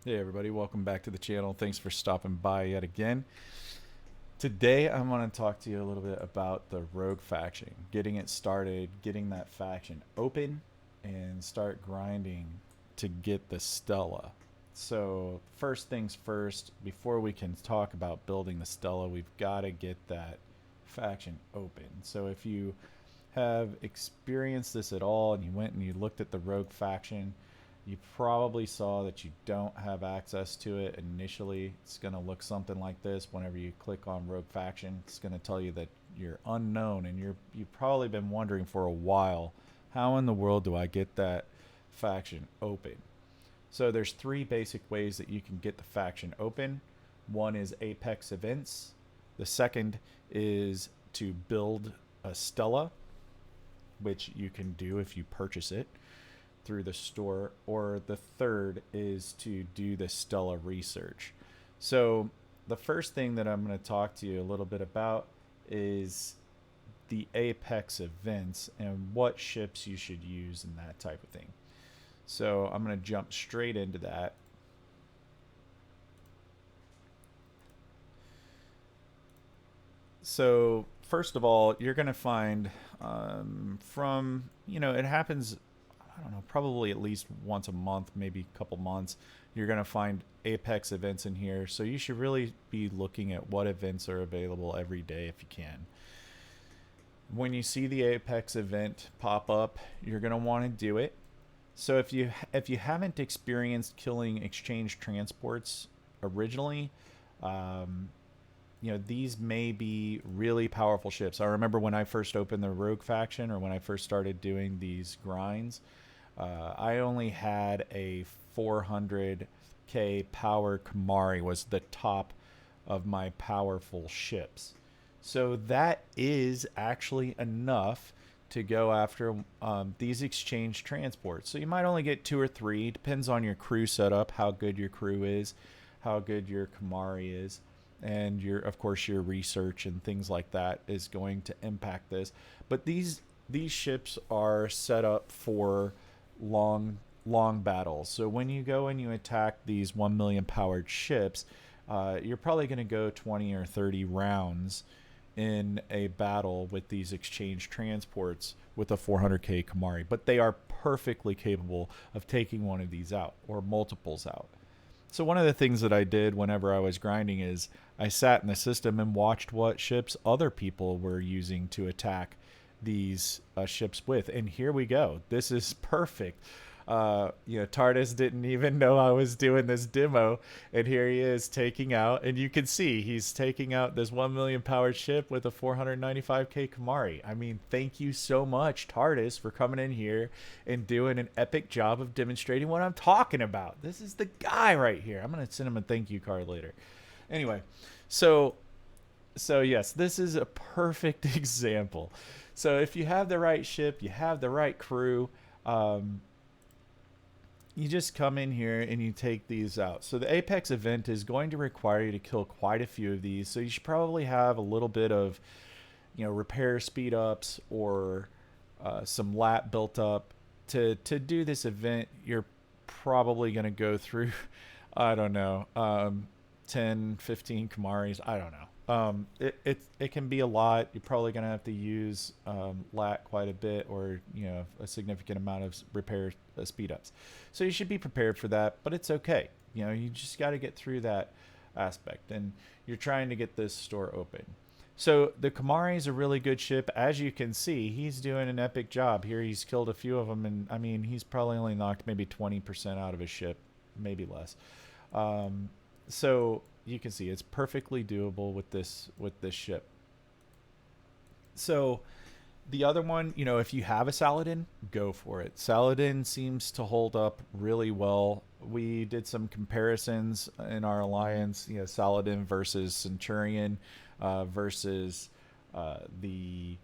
Hey everybody, welcome back to the channel. Thanks for stopping by yet again. Today I'm going to talk to you a little bit about the Rogue faction, getting it started, getting that faction open, and start grinding to get the Stella. So first things first, before we can talk about building the Stella, we've got to get that faction open. So if you have experienced this at all and you went and you looked at the Rogue faction, you probably saw that you don't have access to it initially. It's going to look something like this. Whenever you click on Rogue Faction, it's going to tell you that you're unknown, and you've probably been wondering for a while, how in the world do I get that faction open? So there's three basic ways that you can get the faction open. One is Apex events. The second is to build a Stella, which you can do if you purchase it through the store, or the third is to do the Stella research. So the first thing that I'm going to talk to you a little bit about is the Apex events and what ships you should use and that type of thing. So I'm going to jump straight into that. So first of all, you're going to find from, it happens, I don't know, probably at least once a month, maybe a couple months, you're going to find Apex events in here. So you should really be looking at what events are available every day if you can. When you see the Apex event pop up, you're going to want to do it. So if you haven't experienced killing exchange transports originally, um, these may be really powerful ships. I remember when I first opened the Rogue faction, or when I first started doing these grinds, I only had a 400k power Kamari was the top of my powerful ships. So that is actually enough to go after these exchange transports. So you might only get two or three, depends on your crew setup, how good your crew is, how good your Kamari is, and your, of course, your research and things like that is going to impact this. But these ships are set up for long battles. So when you go and you attack these 1 million powered ships, you're probably going to go 20 or 30 rounds in a battle with these exchange transports with a 400k Kamari, but they are perfectly capable of taking one of these out or multiples out. So one of the things that I did whenever I was grinding is I sat in the system and watched what ships other people were using to attack these ships with. And here we go. This is perfect. TARDIS didn't even know I was doing this demo, and here he is taking out, and you can see he's taking out this 1 million powered ship with a 495k Kamari. I mean, thank you so much, TARDIS, for coming in here and doing an epic job of demonstrating what I'm talking about. This is the guy right here. I'm gonna send him a thank you card later. Anyway, so yes, this is a perfect example. So if you have the right ship, you have the right crew, you just come in here and you take these out. So the Apex event is going to require you to kill quite a few of these. So you should probably have a little bit of, repair speed ups, or some lat built up to do this event. You're probably going to go through, I don't know, 10, 15 Kamaris. I don't know. It can be a lot. You're probably going to have to use lat quite a bit, or a significant amount of repair speed ups. So you should be prepared for that, but it's okay. You just got to get through that aspect, and you're trying to get this store open. So the Kamari is a really good ship. As you can see, he's doing an epic job here. He's killed a few of them, and I mean, he's probably only knocked maybe 20% out of his ship, maybe less. So you can see it's perfectly doable with this ship. So the other one, if you have a Saladin, go for it. Saladin seems to hold up really well. We did some comparisons in our alliance, Saladin versus Centurion, versus the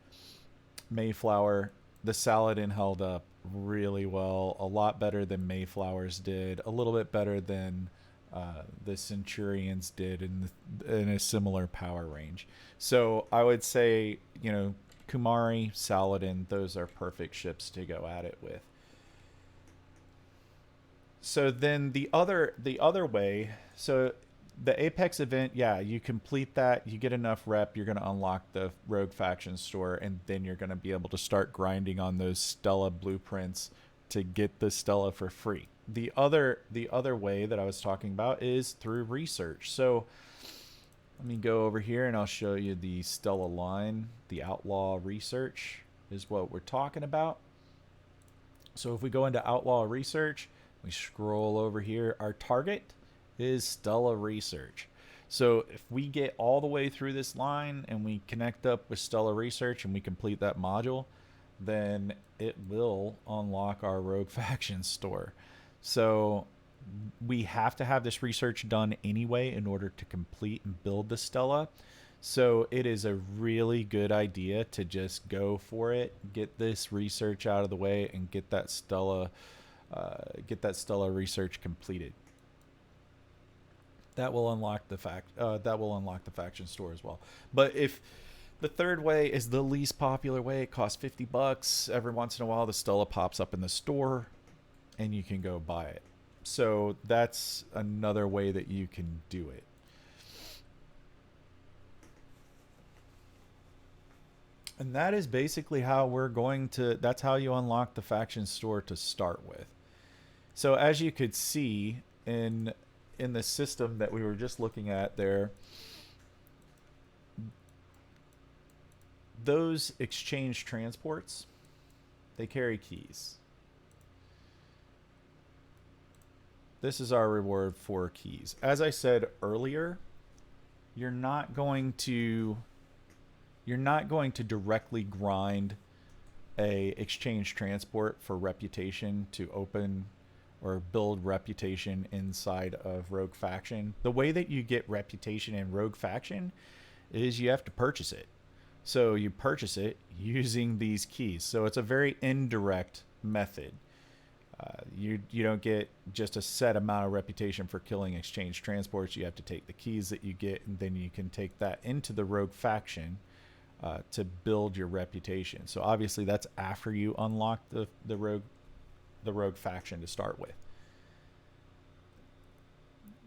Mayflower. The Saladin held up really well, a lot better than Mayflowers did, a little bit better than the Centurions did in a similar power range. So I would say, Kumari, Saladin, those are perfect ships to go at it with. So then the other way, so the Apex event, yeah, you complete that, you get enough rep, you're going to unlock the Rogue Faction store, and then you're going to be able to start grinding on those Stella blueprints to get the Stella for free. The other way that I was talking about is through research. So let me go over here and I'll show you the Stella line. The Outlaw Research is what we're talking about. So if we go into Outlaw Research, we scroll over here. Our target is Stella Research. So if we get all the way through this line and we connect up with Stella Research and we complete that module, then it will unlock our Rogue Faction store. So we have to have this research done anyway in order to complete and build the Stella. So it is a really good idea to just go for it, get this research out of the way, and get that Stella research completed. That will unlock the faction store as well. But if the third way is the least popular way, it costs $50. Every once in a while, the Stella pops up in the store, and you can go buy it. So that's another way that you can do it. And that is basically how that's how you unlock the faction store to start with. So as you could see in the system that we were just looking at there, those exchange transports, they carry keys. This is our reward for keys. As I said earlier, you're not going to directly grind a exchange transport for reputation to open or build reputation inside of Rogue Faction. The way that you get reputation in Rogue Faction is you have to purchase it. So you purchase it using these keys. So it's a very indirect method. You don't get just a set amount of reputation for killing exchange transports. You have to take the keys that you get, and then you can take that into the Rogue Faction to build your reputation. So obviously that's after you unlock the Rogue Faction to start with.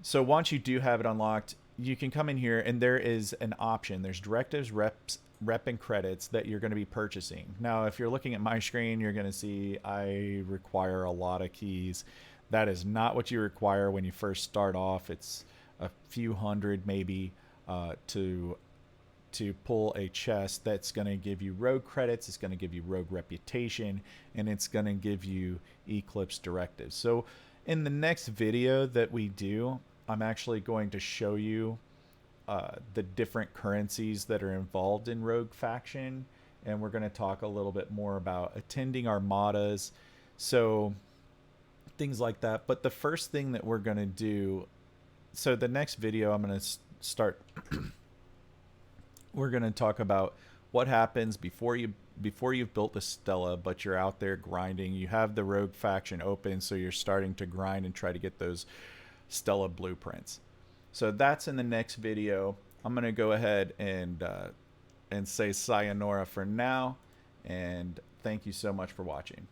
So once you do have it unlocked, you can come in here and there is an option. There's directives, rep and credits that you're going to be purchasing. Now, if you're looking at my screen, you're going to see I require a lot of keys. That is not what you require when you first start off. It's a few hundred maybe to pull a chest that's going to give you rogue credits, it's going to give you rogue reputation, and it's going to give you Eclipse directives. So in the next video that we do, I'm actually going to show you the different currencies that are involved in Rogue Faction, and we're going to talk a little bit more about attending armadas, so things like that. But the first thing that we're going to do, so the next video I'm going to start we're going to talk about what happens before you've built the Stella, but you're out there grinding. You have the Rogue Faction open, so you're starting to grind and try to get those Stella blueprints. So that's in the next video. I'm going to go ahead and say sayonara for now, and thank you so much for watching.